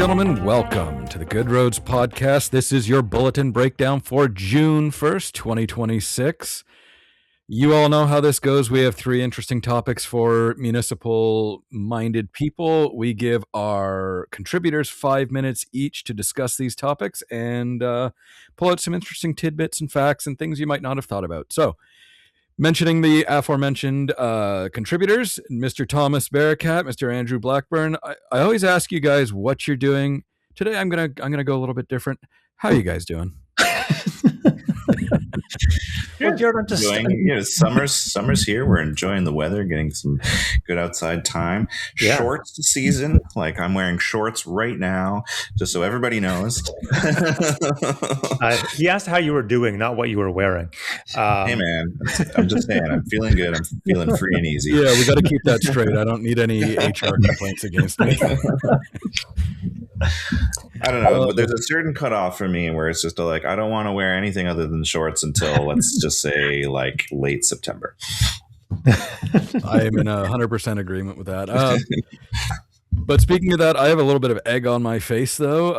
gentlemen, welcome to the Good Roads Podcast. This is your bulletin breakdown for June 1st, 2026. You all know how this goes. We have three interesting topics for municipal-minded people. We give our contributors 5 minutes each to discuss these topics and pull out some interesting tidbits and facts and things you might not have thought about. So, mentioning the aforementioned contributors, Mr. Thomas Barakat, Mr. Andrew Blackburn. I always ask you guys what you're doing. Today I'm gonna go a little bit different. How are you guys doing? Well, Jordan, summer's here. We're enjoying the weather, getting some good outside time. Yeah. Shorts season. Like I'm wearing shorts right now, just so everybody knows. He asked how you were doing, not what you were wearing. Hey man, I'm just saying, I'm feeling good. I'm feeling free and easy. Yeah, we got to keep that straight. I don't need any HR complaints against me. I don't know, but there's a certain cutoff for me where it's just like I don't want to wear anything other than shorts until let's just say like late September. I am in 100% agreement with that. But speaking of that, I have a little bit of egg on my face, though.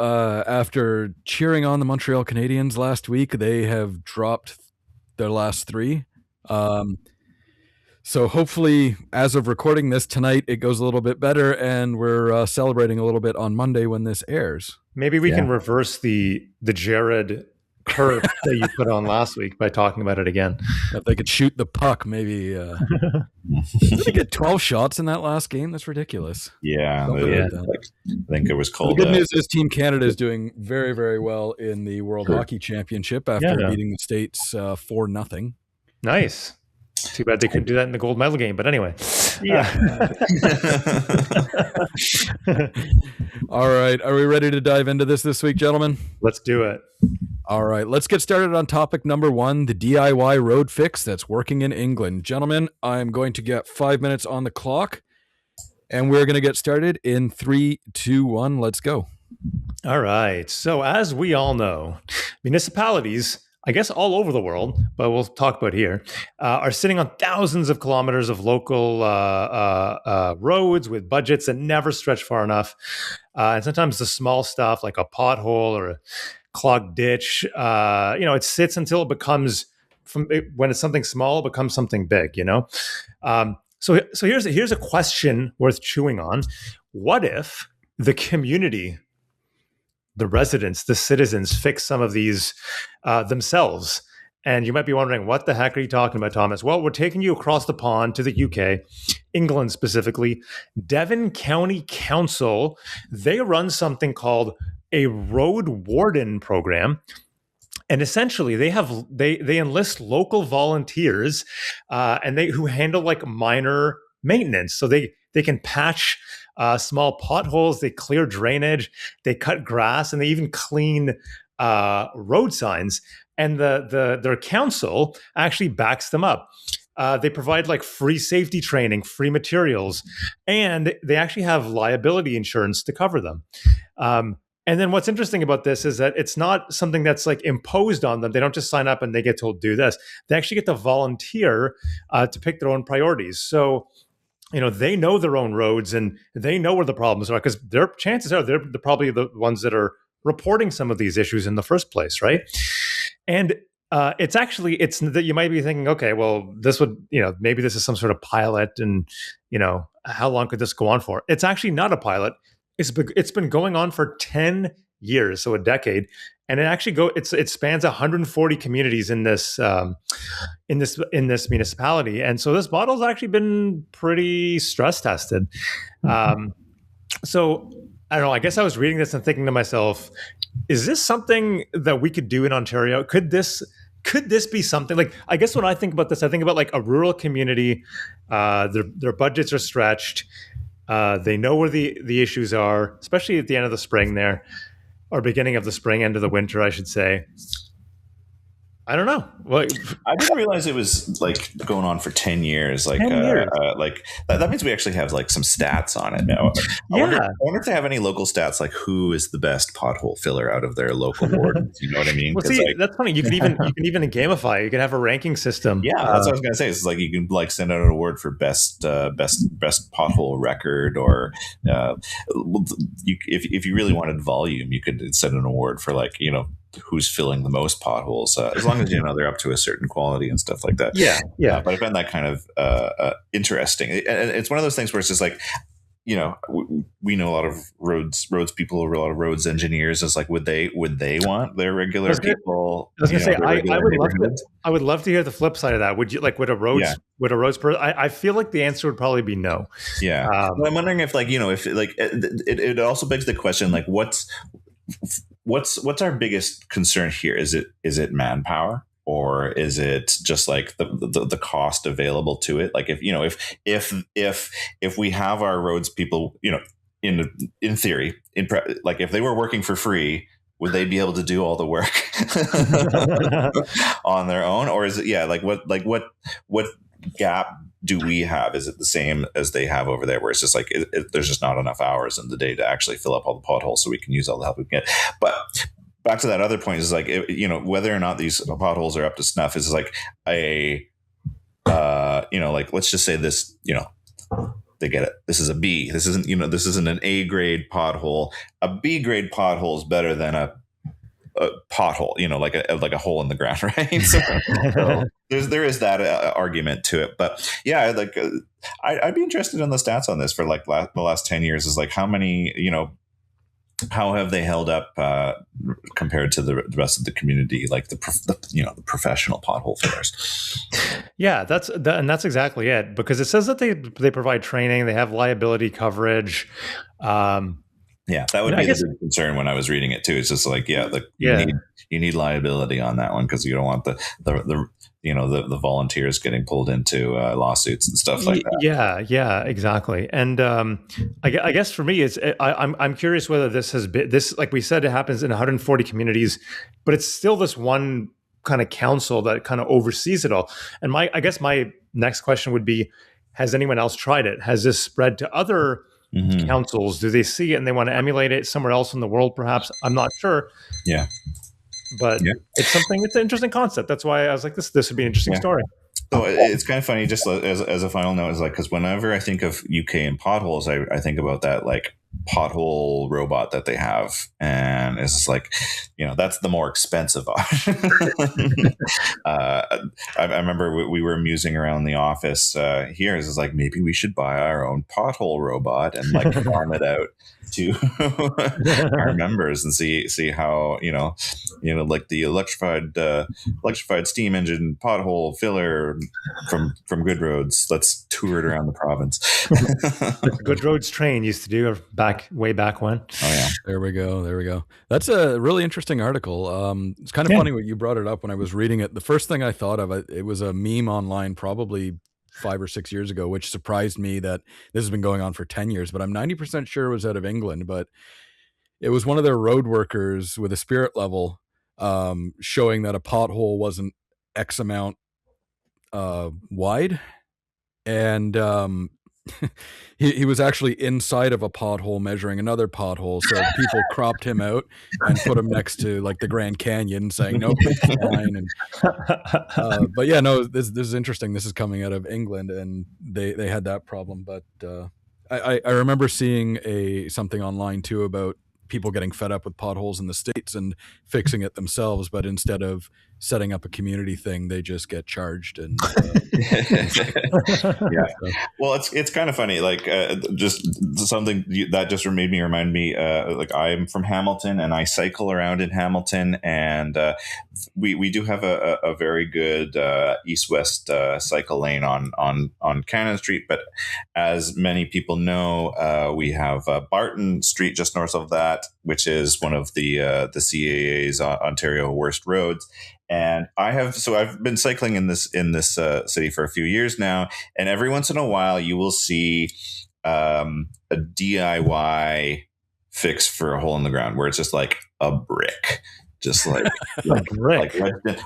After cheering on the Montreal Canadiens last week, they have dropped their last three. So hopefully, as of recording this tonight, it goes a little bit better, and we're celebrating a little bit on Monday when this airs. Maybe we can reverse the Jared curve that you put on last week by talking about it again. If they could shoot the puck, maybe. Did they get 12 shots in that last game? That's ridiculous. Yeah. I think it was cold. The good news is Team Canada is doing very, very well in the World Hockey Championship after beating the States 4-0. Nice. Too bad they couldn't do that in the gold medal game, but anyway. Yeah. All right. Are we ready to dive into this week, gentlemen? Let's do it. All right. Let's get started on topic number 1, the DIY road fix that's working in England. Gentlemen, I'm going to get 5 minutes on the clock, and we're going to get started in 3, 2, 1. Let's go. All right. So as we all know, municipalities, I guess all over the world, but we'll talk about here, are sitting on thousands of kilometers of local roads with budgets that never stretch far enough. And sometimes the small stuff like a pothole or a clogged ditch, it sits until it becomes, when it's something small, it becomes something big, So here's a question worth chewing on. What if the community, the residents, the citizens fix some of these themselves? And you might be wondering, what the heck are you talking about, Thomas? Well, we're taking you across the pond to the UK, England specifically. Devon County Council, they run something called a road warden program. And essentially, they enlist local volunteers who handle like minor maintenance. So they can patch small potholes, they clear drainage, they cut grass, and they even clean road signs. And their council actually backs them up. They provide like free safety training, free materials, and they actually have liability insurance to cover them. And then what's interesting about this is that it's not something that's like imposed on them. They don't just sign up and they get told do this. They actually get to volunteer to pick their own priorities. So, they know their own roads and they know where the problems are because their chances are they're probably the ones that are reporting some of these issues in the first place, right? And it's that you might be thinking, okay, well, this would, maybe this is some sort of pilot and, how long could this go on for? It's actually not a pilot. It's been going on for 10 years, so a decade, and it spans 140 communities in this municipality, and so this model's actually been pretty stress tested. So I don't know. I guess I was reading this and thinking to myself, is this something that we could do in Ontario? Could this be something like? I guess when I think about this, I think about like a rural community. Their budgets are stretched. They know where the issues are, especially at the end of the spring there, or beginning of the spring, end of the winter, I should say. I don't know. Well, I didn't realize it was like going on for 10 years. Like, 10 years. Like that means we actually have like some stats on it now. I wonder if they have any local stats, like who is the best pothole filler out of their local wardens. You know what I mean? Well, see, like, that's funny. You can even gamify. You can have a ranking system. Yeah, that's what I was gonna say. It's like you can like send out an award for best pothole record, or if you really wanted volume, you could send an award for like who's filling the most potholes, as long as they're up to a certain quality and stuff like that. Yeah. But I found that kind of interesting. It's one of those things where it's just like, we know a lot of roads people, a lot of roads engineers. It's like, would they want their regular people? I was gonna say, I would love to hear the flip side of that. Would you like, would a roads person? I feel like the answer would probably be no. Yeah. But I'm wondering if it also begs the question, like, what's our biggest concern here? Is it manpower? Or is it just like the cost available to it? Like if we have our roads people, in theory, like if they were working for free, would they be able to do all the work on their own? Or is it what gap do we have? Is it the same as they have over there, where it's just like there's just not enough hours in the day to actually fill up all the potholes so we can use all the help we can get? But back to that other point is like, whether or not these potholes are up to snuff is like like, let's just say this, they get it. This is a B. This isn't an A grade pothole. A B grade pothole is better than a pothole, like a hole in the ground, right? So there is that argument to it. But yeah, like I'd be interested in the stats on this for like the last 10 years. Is like how many, how have they held up compared to the rest of the community, like the professional pothole fillers? Yeah, that's exactly it, because it says that they provide training, they have liability coverage. Yeah, that would be the big concern when I was reading it too. It's just like, you need liability on that one, because you don't want the volunteers getting pulled into lawsuits and stuff like that. Yeah, exactly. And I guess for me, I'm curious whether this has been like we said, it happens in 140 communities, but it's still this one kind of council that kind of oversees it all. And I guess my next question would be, has anyone else tried it? Has this spread to other councils? Do they see it and they want to emulate it somewhere else in the world? Perhaps, I'm not sure. Yeah. But it's an interesting concept. That's why I was like, this would be an interesting story. So it's kind of funny, just as a final note, is like, because whenever I think of UK and potholes, I think about that like pothole robot that they have, and it's just like, that's the more expensive option. I remember we were musing around the office here. It's like, maybe we should buy our own pothole robot and like farm it out to our members and see how like the electrified steam engine pothole filler from Good Roads. Let's tour it around the province. The Good Roads train used to do way back when. Oh yeah, there we go. That's a really interesting article. It's kind of funny when you brought it up. When I was reading it, the first thing I thought of, it was a meme online probably 5 or 6 years ago, which surprised me that this has been going on for 10 years, but I'm 90% sure it was out of England. But it was one of their road workers with a spirit level showing that a pothole wasn't X amount wide. And he was actually inside of a pothole measuring another pothole. So people cropped him out and put him next to like the Grand Canyon, saying, nope, it's fine. And, but yeah, no, this is interesting. This is coming out of England, and they had that problem. But I remember seeing something online too about people getting fed up with potholes in the States and fixing it themselves, but instead of setting up a community thing, they just get charged. And yeah, well, it's kind of funny, like just something that just made me remind me, like I'm from Hamilton and I cycle around in Hamilton, and we do have a very good east-west cycle lane on Cannon Street, but as many people know, we have Barton Street just north of that, which is one of the CAA's Ontario worst roads. And I've been cycling in this city for a few years now, and every once in a while you will see a DIY fix for a hole in the ground where it's just like a brick just like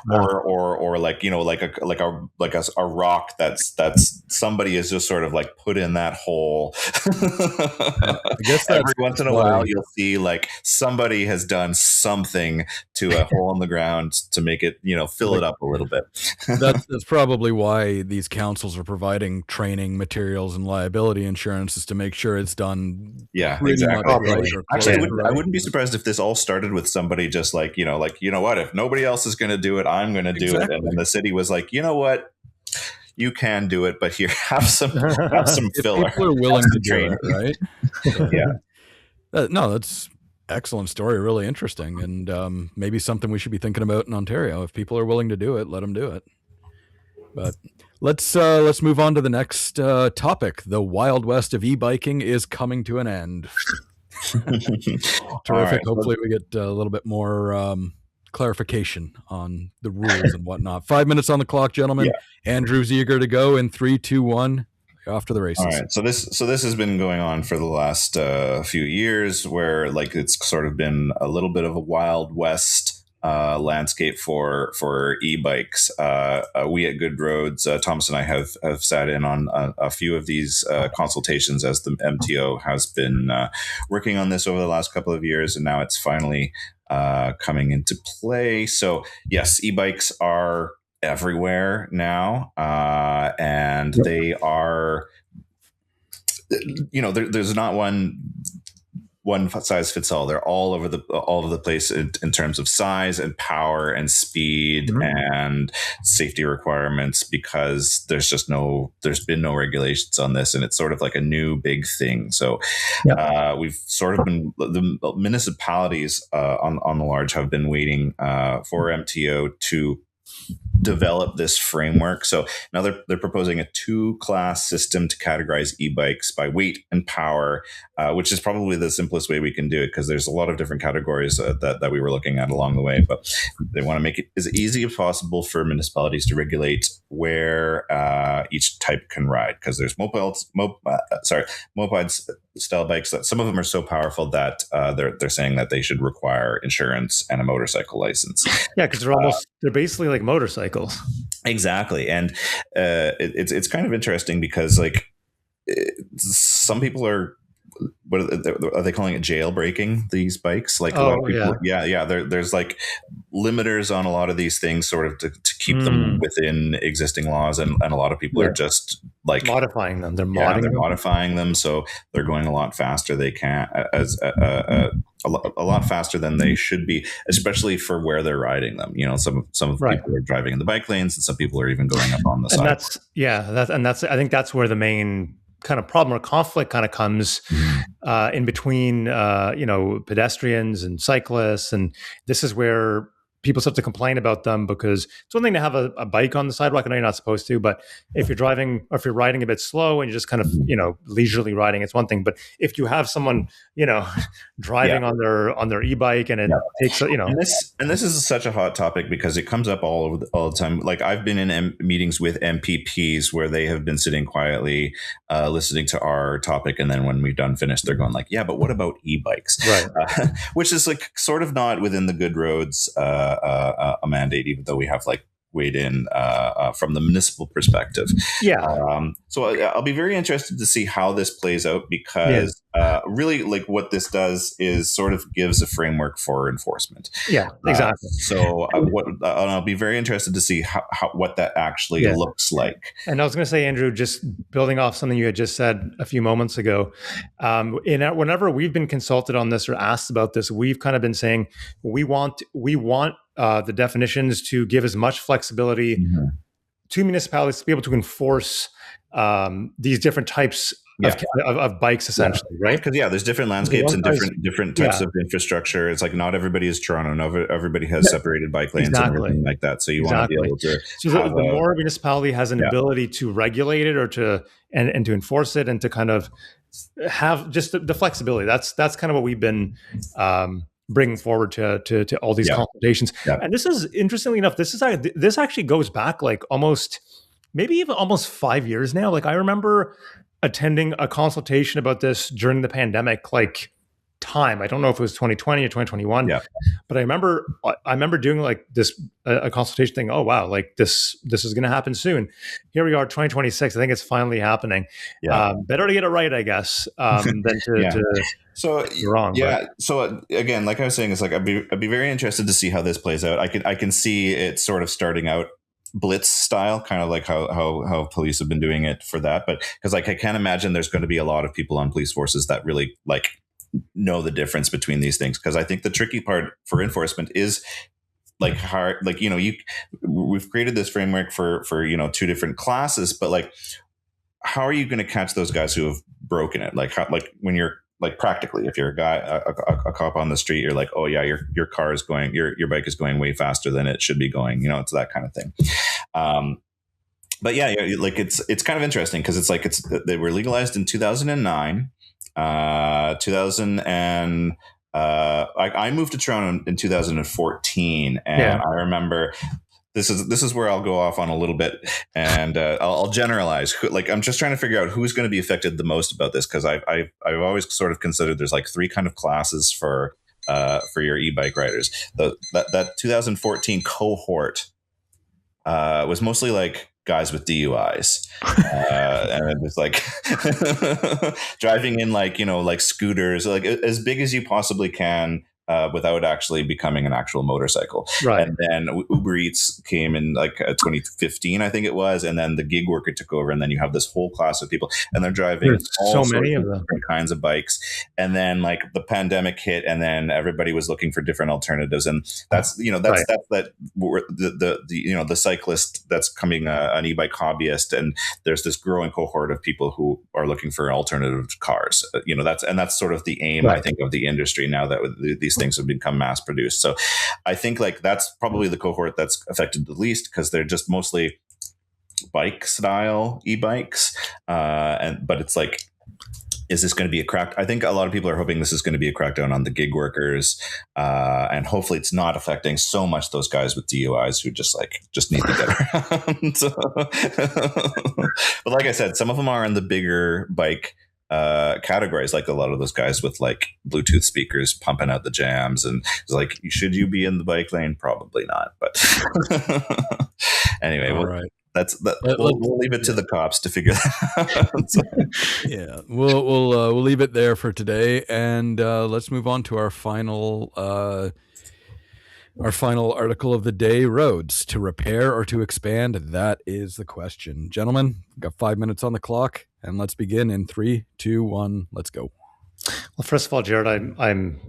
or like, you know, like a rock that's somebody has just sort of like put in that hole. I guess every once in a while you'll see like somebody has done something to a hole in the ground to make it, you know, fill it up a little bit. That's probably why these councils are providing training materials and liability insurance, is to make sure it's done. Yeah, exactly. Actually, I wouldn't be surprised if this all started with somebody just like, you know what, if nobody else is going to do it, I'm going to do it. And then the city was like, you know what, you can do it, but here, have some filler. People are willing to train it, right? So, yeah. No, that's excellent story. Really interesting, and maybe something we should be thinking about in Ontario. If people are willing to do it, let them do it. But let's move on to the next topic. The Wild West of e-biking is coming to an end. Terrific. Right. Hopefully we get a little bit more clarification on the rules and whatnot. 5 minutes on the clock, gentlemen. Yeah. Andrew's eager to go in 3, 2, 1. Off to the races. All right. So this has been going on for the last few years, where like it's sort of been a little bit of a Wild West landscape for e-bikes. We at Good Roads, Thomas and I have sat in on a few of these consultations, as the MTO has been working on this over the last couple of years, and now it's finally coming into play. So yes, e-bikes are everywhere now, and they are, you know, there's not one size fits all. They're all over the place in terms of size and power and speed and safety requirements, because there's been no regulations on this, and it's sort of like a new big thing. So we've sort of been, the municipalities on the large have been waiting for MTO to develop this framework. So now they're proposing a 2-class system to categorize e-bikes by weight and power, which is probably the simplest way we can do it, because there's a lot of different categories that we were looking at along the way. But they want to make it as easy as possible for municipalities to regulate where each type can ride, because there's moped style bikes that some of them are so powerful that they're saying that they should require insurance and a motorcycle license. Yeah, because they're basically like motorcycles. Exactly. And it's kind of interesting because like some people are, what are they calling it, jailbreaking these bikes? Like a lot of people, there's like limiters on a lot of these things, sort of to keep them within existing laws, and a lot of people are just like modifying them. They're modifying them, so they're going a lot faster. They can't a lot faster than they should be, especially for where they're riding them. You know, some people are driving in the bike lanes, and some people are even going up on the side. That's I think that's where the main kind of problem or conflict kind of comes in between, pedestrians and cyclists. And this is where people start to complain about them, because it's one thing to have a bike on the sidewalk. I know you're not supposed to, but if you're driving or if you're riding a bit slow and you're just kind of, leisurely riding, it's one thing. But if you have someone, driving on their e-bike, and it takes, and this is such a hot topic because it comes up all the time. Like I've been in meetings with MPPs where they have been sitting quietly, listening to our topic. And then when we've finished, they're going like, yeah, but what about e-bikes? Right. Which is like sort of not within the Good Roads a mandate, even though we have like weighed in from the municipal perspective. So I'll be very interested to see how this plays out, because really like what this does is sort of gives a framework for enforcement. Yeah, exactly. So I'll be very interested to see how what that actually looks like. And I was going to say, Andrew, just building off something you had just said a few moments ago, whenever we've been consulted on this or asked about this, we've kind of been saying we want the definitions to give as much flexibility to municipalities to be able to enforce these different types of bikes, essentially, right? Because there's different landscapes and different types of infrastructure. It's like not everybody is Toronto. Not everybody has separated bike lanes and everything like that. So you want to be able to. So the more a municipality has an ability to regulate it or to enforce it, and to kind of have just the flexibility. That's kind of what we've been bringing forward to all these consultations. And this is, interestingly enough, this actually goes back like almost 5 years now. Like I remember attending a consultation about this during the pandemic, like time. I don't know if it was 2020 or 2021, but I remember doing like this a consultation thing. Oh wow, like this is going to happen soon. Here we are, 2026. I think it's finally happening. Better to get it right, I guess, than to so be wrong. Yeah. But. So again, like I was saying, it's like I'd be very interested to see how this plays out. I can see it sort of starting out blitz style, kind of like how police have been doing it for that. But because like I can't imagine there's going to be a lot of people on police forces that really like know the difference between these things, because I think the tricky part for enforcement is like hard, like, you know, we've created this framework for you know, two different classes, but like how are you going to catch those guys who have broken it? Like how, like when you're like practically, if you're a guy, a cop on the street, you're like, oh yeah, your car is going, your bike is going way faster than it should be going, you know, it's that kind of thing. But yeah, like it's kind of interesting because it's like they were legalized in 2009. 2000 and I moved to Toronto in 2014, and I remember this is where I'll go off on a little bit, and I'll generalize. Like I'm just trying to figure out who's going to be affected the most about this, because I've always sort of considered there's like three kind of classes for your e-bike riders. That 2014 cohort was mostly like guys with DUIs, and it was like driving in like, you know, like scooters, like as big as you possibly can, without actually becoming an actual motorcycle. Right. And then Uber Eats came in like 2015, I think it was, and then the gig worker took over, and then you have this whole class of people, and they're driving so many of them, different kinds of bikes. And then like the pandemic hit, and then everybody was looking for different alternatives, and that's, you know, that's the you know, the cyclist that's coming an e-bike hobbyist, and there's this growing cohort of people who are looking for alternative cars. You know, that's sort of the aim, I think, of the industry now that these things have become mass produced. So I think like that's probably the cohort that's affected the least, because they're just mostly bike style e-bikes. But it's like, is this going to be a crack? I think a lot of people are hoping this is going to be a crackdown on the gig workers. And hopefully it's not affecting so much those guys with DUIs who just need to get around. But like I said, some of them are in the bigger bike categories, like a lot of those guys with like Bluetooth speakers pumping out the jams, and it's like, should you be in the bike lane? Probably not. But anyway, we'll leave it to the cops to figure that out. Yeah, we'll leave it there for today, and let's move on to our final article of the day: roads to repair or to expand. That is the question, gentlemen. We've got 5 minutes on the clock, and let's begin in 3, 2, 1. Let's go. Well, first of all, Jared, I'm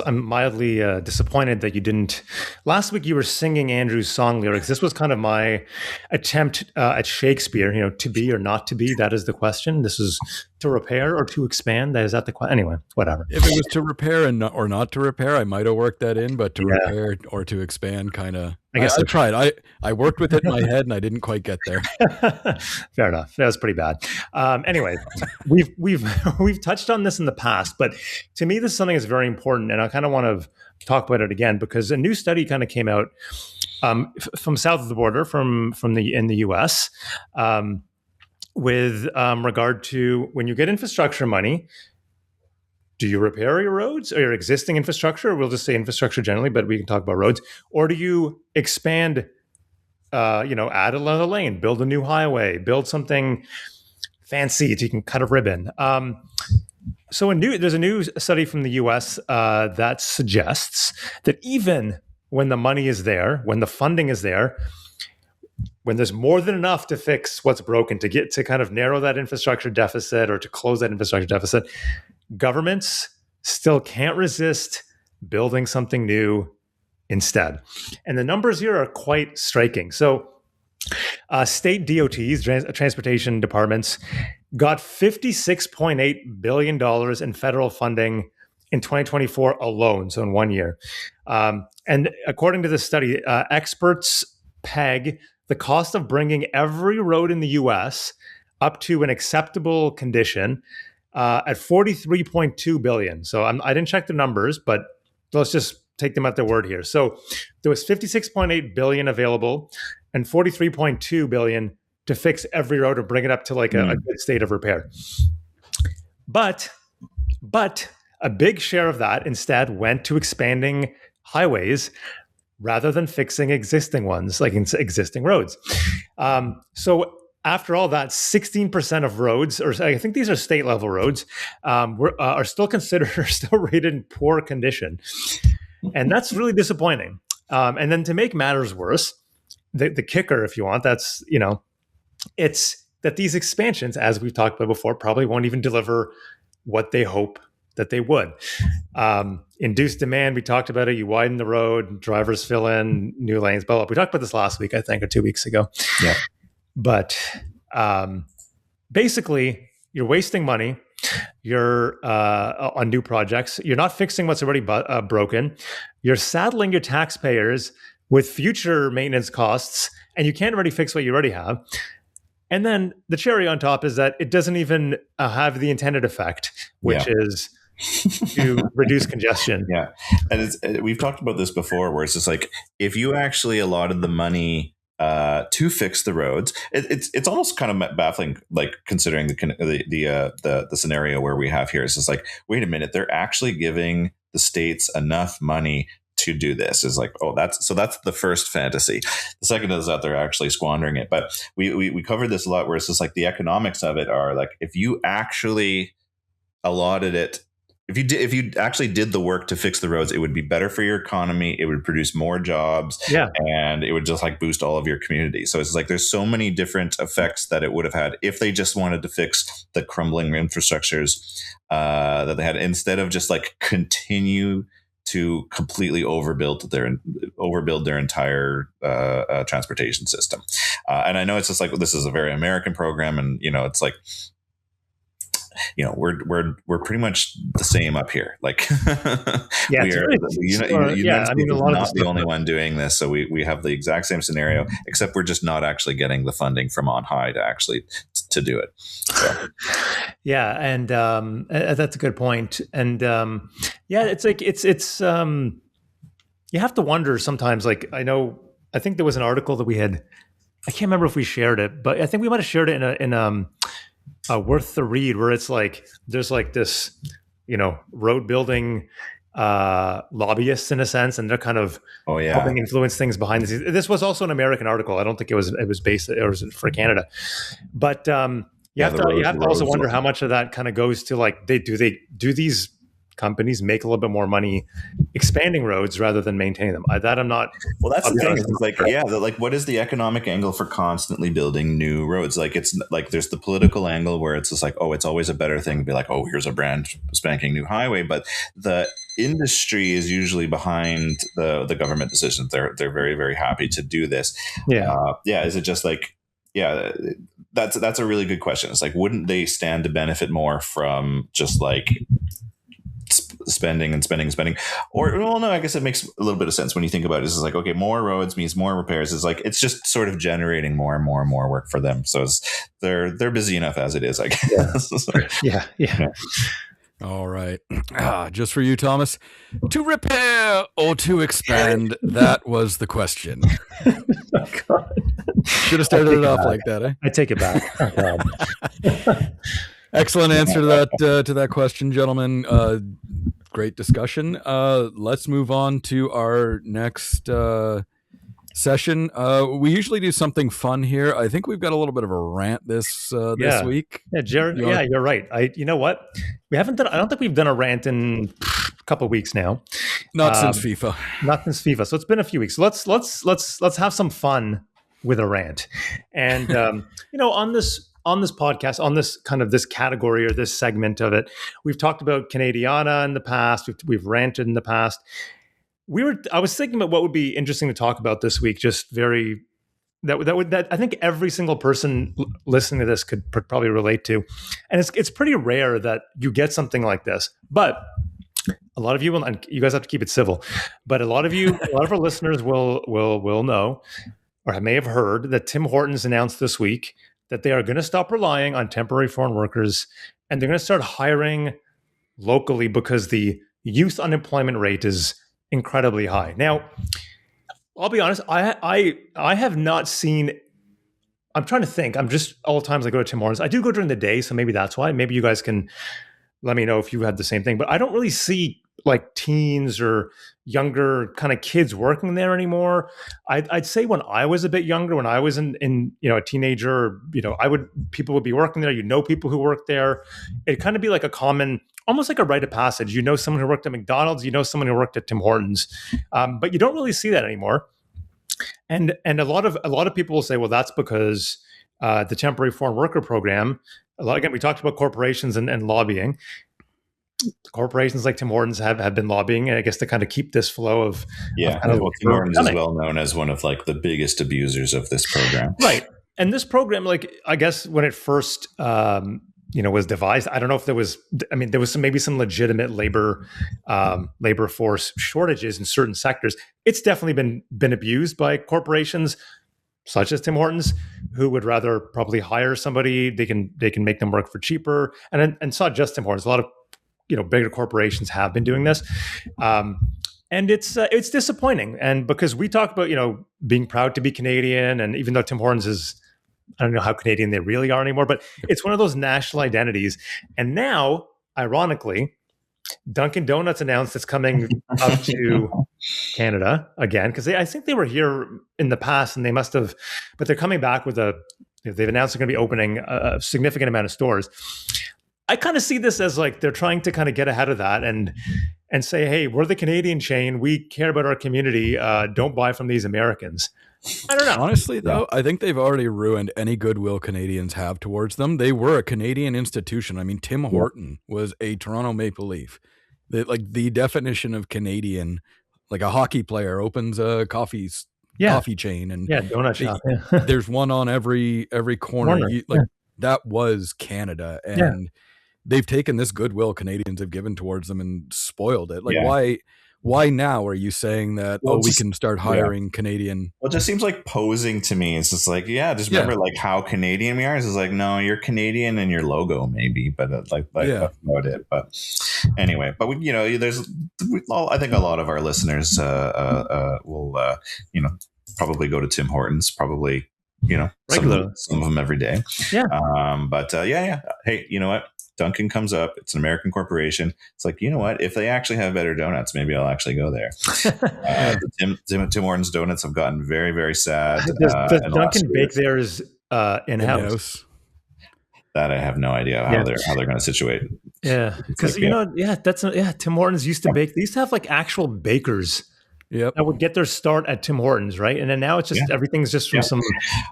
mildly disappointed that you didn't. Last week, you were singing Andrew's song lyrics. This was kind of my attempt at Shakespeare. You know, to be or not to be. That is the question. This is to repair or to expand. Is that the question? Anyway, whatever. If it was to repair or not to repair, I might have worked that in. But to repair or to expand, kind of. I guess I tried. I worked with it in my head, and I didn't quite get there. Fair enough. That was pretty bad. Anyway, we've touched on this in the past, but to me, this is something that's very important, and I kind of want to talk about it again, because a new study kind of came out from south of the border, in the U.S. With regard to when you get infrastructure money. Do you repair your roads or your existing infrastructure? We'll just say infrastructure generally, but we can talk about roads. Or do you expand, add another lane, build a new highway, build something fancy so you can cut a ribbon? There's a new study from the US that suggests that even when the money is there, when the funding is there, when there's more than enough to fix what's broken, to get to kind of narrow that infrastructure deficit or to close that infrastructure deficit, governments still can't resist building something new instead. And the numbers here are quite striking. So state DOTs, transportation departments, got $56.8 billion in federal funding in 2024 alone, so in 1 year. And according to this study, experts peg the cost of bringing every road in the U.S. up to an acceptable condition at $43.2 billion. So I didn't check the numbers, but let's just take them at their word here. So there was $56.8 billion available and $43.2 billion to fix every road or bring it up to like a good state of repair. But a big share of that instead went to expanding highways rather than fixing existing ones, like existing roads. So after all that, 16% of roads, or I think these are state level roads, are still considered, are still rated in poor condition. And that's really disappointing. And then to make matters worse, the kicker, if you want, that's, it's that these expansions, as we've talked about before, probably won't even deliver what they hope that they would. Induced demand, we talked about it. You widen the road, drivers fill in, new lanes, blah, blah. We talked about this last week, I think, or 2 weeks ago. Yeah. But basically, you're wasting money. You're on new projects. You're not fixing what's already broken. You're saddling your taxpayers with future maintenance costs, and you can't already fix what you already have. And then the cherry on top is that it doesn't even have the intended effect, which is to reduce congestion. Yeah. And we've talked about this before, where it's just like, if you actually allotted the money to fix the roads, it's almost kind of baffling, like considering the scenario where we have here. It's just like, wait a minute, they're actually giving the states enough money to do this. Is like, oh, that's the first fantasy. The second is that they're actually squandering it. But we covered this a lot, where it's just like the economics of it are like, if you actually allotted it, if you actually did the work to fix the roads, it would be better for your economy. It would produce more jobs, and it would just like boost all of your community. So it's like there's so many different effects that it would have had if they just wanted to fix the crumbling infrastructures that they had, instead of just like continue to completely overbuild their entire transportation system. And I know it's just like, this is a very American program, and it's like, we're pretty much the same up here. Like, yeah, we are. United States is not the only one doing this. So we have the exact same scenario, except we're just not actually getting the funding from on high to actually to do it. So. Yeah, and that's a good point. And it's like it's you have to wonder sometimes. Like, I think there was an article that we had. I can't remember if we shared it, but I think we might have shared it in worth the read, where it's like there's like this road building lobbyists in a sense, and they're kind of helping influence things behind the scenes. This was also an American article. I don't think it was based, or was for Canada, but you have to also wonder how much of that kind of goes to like do these companies make a little bit more money expanding roads rather than maintaining them? I'm not. Well, that's the thing. It's like, what is the economic angle for constantly building new roads? Like, it's like there's the political angle where it's just like, oh, it's always a better thing to be like, oh, here's a brand spanking new highway. But the industry is usually behind the government decisions. They're very, very happy to do this. Is it just like, that's a really good question. It's like, wouldn't they stand to benefit more from just like spending, or well, no, I guess it makes a little bit of sense when you think about it. It's like, okay, more roads means more repairs. It's like, it's just sort of generating more and more and more work for them. So they're busy enough as it is, I guess. Yeah. All right. Just for you, Thomas. To repair or to expand? That was the question. Oh, God. Should have started it off like that, eh? I take it back. Oh, God. Excellent answer to that question, gentlemen. Great discussion. Let's move on to our next session. We usually do something fun here. I think we've got a little bit of a rant this week. Yeah, Jared. You're right. You know what? We haven't done. I don't think we've done a rant in a couple of weeks now. Not since FIFA. Not since FIFA. So it's been a few weeks. So let's have some fun with a rant. And on this podcast, on this kind of this category or this segment of it, we've talked about Canadiana in the past. We've ranted in the past. I was thinking about what would be interesting to talk about this week. Just that I think every single person listening to this could probably relate to, and it's pretty rare that you get something like this. But a lot of you will, and you guys have to keep it civil. But a lot of our listeners will know, or may have heard, that Tim Hortons announced this week that they are going to stop relying on temporary foreign workers, and they're going to start hiring locally because the youth unemployment rate is incredibly high. Now, I'll be honest, I have not seen. I'm trying to think. I'm just all the times I go to Tim Hortons. I do go during the day, so maybe that's why. Maybe you guys can let me know if you had the same thing. But I don't really see like teens or younger kind of kids working there anymore. I'd say when I was a bit younger, when I was in a teenager, people would be working there. People who work there. It'd kind of be like a common, almost like a rite of passage. Someone who worked at McDonald's. Someone who worked at Tim Hortons, but you don't really see that anymore. And a lot of people will say, well, that's because the temporary foreign worker program. Again, we talked about corporations and lobbying. Corporations like Tim Hortons have been lobbying, I guess, to kind of keep this flow of Tim Hortons is well known as one of like the biggest abusers of this program, right? And this program, like, I guess when it first was devised, I don't know if there was maybe some legitimate labor force shortages in certain sectors. It's definitely been abused by corporations such as Tim Hortons, who would rather probably hire somebody. They can make them work for cheaper, and it's not just Tim Hortons. A lot of bigger corporations have been doing this, and it's disappointing. And because we talk about being proud to be Canadian, and even though Tim Hortons is, I don't know how Canadian they really are anymore, but it's one of those national identities. And now, ironically, Dunkin' Donuts announced it's coming up to Canada again, because I think they were here in the past, and they must have, but they're coming back with they've announced they're going to be opening a significant amount of stores. I kind of see this as like they're trying to kind of get ahead of that and say, hey, we're the Canadian chain. We care about our community. Don't buy from these Americans. I don't know. Honestly, though, I think they've already ruined any goodwill Canadians have towards them. They were a Canadian institution. I mean, Tim Horton was a Toronto Maple Leaf. The definition of Canadian, like a hockey player opens a coffee chain and donut shop. There's one on every corner. That was Canada, and they've taken this goodwill Canadians have given towards them and spoiled it. Why now are you saying that, we can start hiring Canadian? Well, it just seems like posing to me. It's just like, just remember like how Canadian we are. It's like, no, you're Canadian and your logo maybe, but that's about it. But anyway, but I think a lot of our listeners will probably go to Tim Hortons, probably, some of them every day. Hey, you know what? Dunkin' comes up. It's an American corporation. It's like, you know what? If they actually have better donuts, maybe I'll actually go there. Tim Hortons donuts have gotten very, very sad. Does Dunkin' bake theirs in-house? That I have no idea how they're going to situate. Yeah, because Tim Hortons used to bake. They used to have like actual bakers. Yep. That would get their start at Tim Hortons, right? And then now it's just everything's just from some.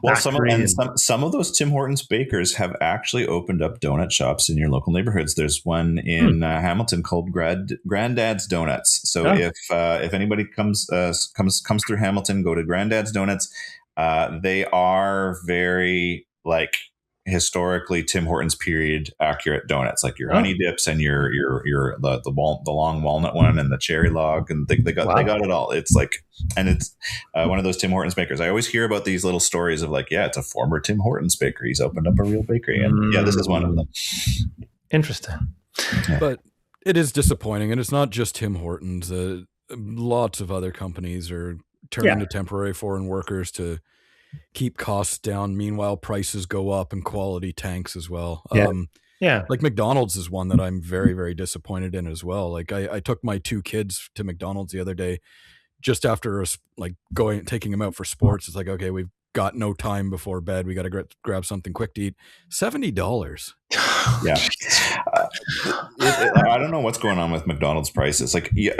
Well, some of those Tim Hortons bakers have actually opened up donut shops in your local neighborhoods. There's one in Hamilton called Granddad's Donuts. So if anybody comes through Hamilton, go to Granddad's Donuts. They are very like historically Tim Hortons period accurate donuts, like your honey dips and your the long walnut one and the cherry log, and they got it all. It's like, and it's one of those Tim Hortons bakers. I always hear about these little stories of like, it's a former Tim Hortons baker. He's opened up a real bakery, and this is one of them. Interesting, but it is disappointing, and it's not just Tim Hortons. Lots of other companies are turning to temporary foreign workers to keep costs down. Meanwhile, prices go up and quality tanks as well. Like McDonald's is one that I'm very, very disappointed in as well. Like I took my two kids to McDonald's the other day, just after taking them out for sports. It's like, okay, we've got no time before bed. We got to grab something quick to eat. $70. Yeah. I don't know what's going on with McDonald's prices. Like you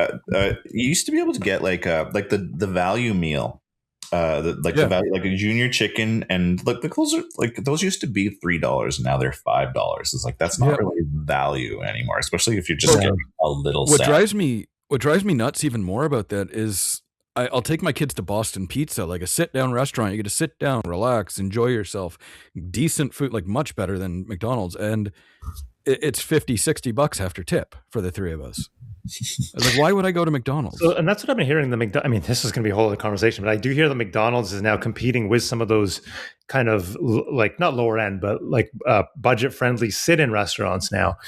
used to be able to get like the value meal. The value, like a junior chicken, and like those used to be $3 and now they're $5. It's like, that's not really value anymore, especially if you're just getting a little. What drives me nuts even more about that is I'll take my kids to Boston Pizza, like a sit down restaurant. You get to sit down, relax, enjoy yourself, decent food, like much better than McDonald's, and it's $50-$60 after tip for the three of us. Like, why would I go to McDonald's? And that's what I've been hearing. This is going to be a whole other conversation, but I do hear that McDonald's is now competing with some of those kind of like not lower end, but like budget friendly sit-in restaurants now,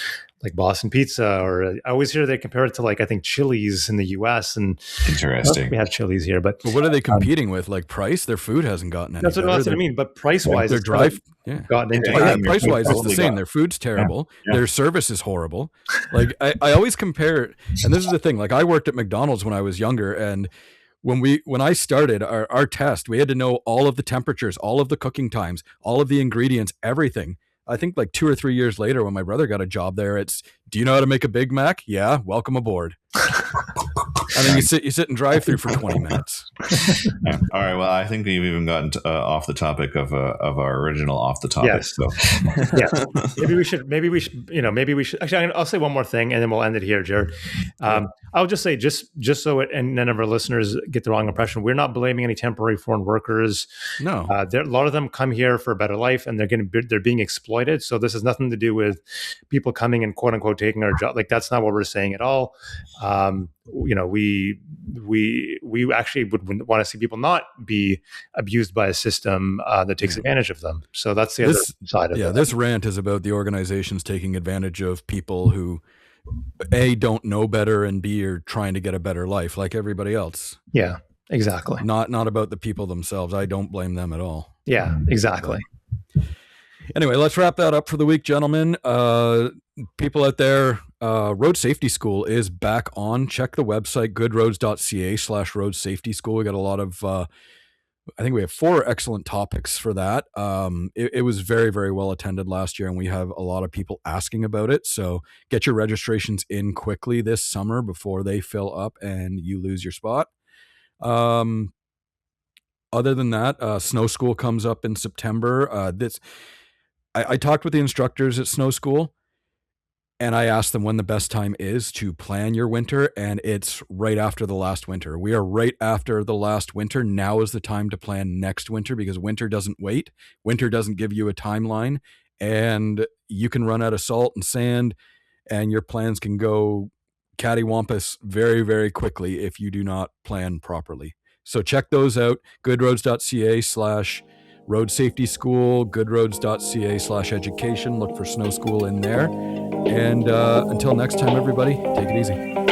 like Boston pizza, or I always hear they compare it to like I think Chili's in the U.S. and interesting. We have Chili's here, but what are they competing with? Like price? Their food hasn't gotten any that's better. what I mean. But price wise, their drive gotten into price wise, it's the same. Their food's terrible. Their service is horrible. Like I always compare, and this is the thing. Like I worked at McDonald's when I was younger, and when I started our test, we had to know all of the temperatures, all of the cooking times, all of the ingredients, everything. I think like 2 or 3 years later, when my brother got a job there, it's, do you know how to make a Big Mac? Yeah, welcome aboard. And then you sit and drive through for 20 minutes. Yeah. All right. Well, I think we've even gotten off the topic of our original off the topic. Yes. So. Yeah. Maybe we should. Actually, I'll say one more thing, and then we'll end it here, Jared. I'll just say, just so and none of our listeners get the wrong impression, we're not blaming any temporary foreign workers. No, a lot of them come here for a better life, and they're being exploited. So this has nothing to do with people coming and quote unquote taking our job. Like that's not what we're saying at all. We actually would want to see people not be abused by a system that takes advantage of them. So that's the other side of it. Yeah, this rant is about the organizations taking advantage of people who A, don't know better, and B, are trying to get a better life like everybody else. Yeah, exactly. Not about the people themselves. I don't blame them at all. Yeah, exactly. Anyway, let's wrap that up for the week, gentlemen. People out there, Road Safety School is back on. Check the website, goodroads.ca/road safety school. We got a lot of, I think we have 4 excellent topics for that. It was very, very well attended last year, and we have a lot of people asking about it. So get your registrations in quickly this summer before they fill up and you lose your spot. Other than that, Snow School comes up in September. I talked with the instructors at Snow School, and I asked them when the best time is to plan your winter, and it's right after the last winter. We are right after the last winter. Now is the time to plan next winter, because winter doesn't wait. Winter doesn't give you a timeline, and you can run out of salt and sand, and your plans can go cattywampus very, very quickly if you do not plan properly. So check those out, goodroads.ca/road safety school, goodroads.ca/education. Look for Snow School in there. And until next time, everybody, take it easy.